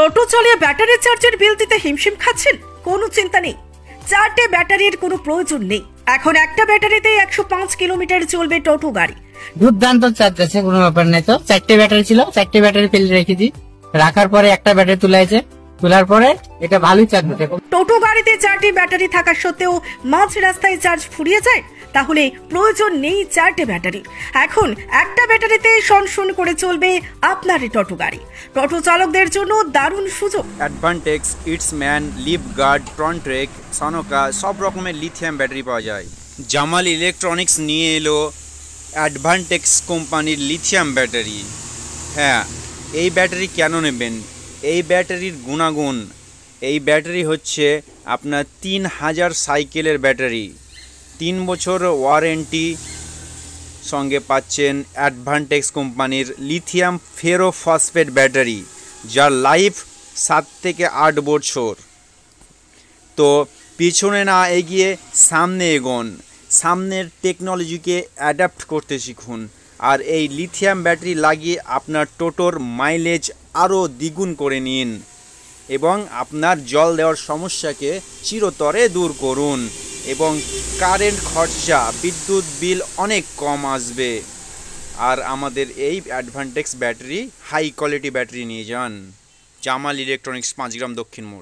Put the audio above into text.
টোটো চালিয়ে ব্যাটারি চার্জের বিল দিতে হিমশিম খাচ্ছেন? কোনো চিন্তা নেই, 4টে ব্যাটারির কোনো প্রয়োজন নেই। এখন একটা ব্যাটারিতে 105 কিলোমিটার চলবে টোটো গাড়ি। দুর্দান্ত চার্জ আছে, কোনো ব্যাপার নেই। তো 4টে ব্যাটারি ছিল, 4টে ব্যাটারি ফেলে রেখেছি, রাখার পরে একটা ব্যাটারি তোলার পরে এটা ভালোই চার্জ হচ্ছে। টোটো গাড়িতে 4টি ব্যাটারি থাকা সত্ত্বেও মাঝ রাস্তায় চার্জ ফুরিয়ে যায়, তাহলে প্রয়োজন নেই 4টে ব্যাটারি। এখন একটা ব্যাটারিতে শনশন করে চলবে আপনার টোটো গাড়ি। টোটো চালকদের জন্য দারুণ সুযোগ। অ্যাডভান্টেক্স, ইটসম্যান, লিফগার্ড, ট্রনট্রেক, সনোকা সব রকমের লিথিয়াম ব্যাটারি পাওয়া যায়। জামাল ইলেকট্রনিক্স নিয়ে এলো অ্যাডভান্টেক্স কোম্পানির লিথিয়াম ব্যাটারি। হ্যাঁ, এই ব্যাটারি কেন নেবেন? এই ব্যাটারির গুণাগুণ, এই ব্যাটারি হচ্ছে আপনার 3000 সাইকেলের ব্যাটারি, 3 বছর ওয়ারেন্টি, সঙ্গে পাচ্ছেন অ্যাডভান্টেক্স কোম্পানির লিথিয়াম ফেরোফসফেট ব্যাটারি, যার লাইফ 7 থেকে 8 বছর। তো পিছনে না এগিয়ে সামনে এগোন, সামনের টেকনোলজিকে অ্যাডাপ্ট করতে শিখুন, আর এই লিথিয়াম ব্যাটারি লাগিয়ে আপনার টোটোর মাইলেজ আরও দ্বিগুণ করে নিন এবং আপনার জল দেওয়ার সমস্যাকে চিরতরে দূর করুন এবং কারেন্ট খরচা, বিদ্যুৎ বিল অনেক কম আসবে। আর আমাদের এই Advantex battery high quality battery নিয়ে যান। জামাল ইলেকট্রনিক্স, 5 গ্রাম, দক্ষিণ মোড়।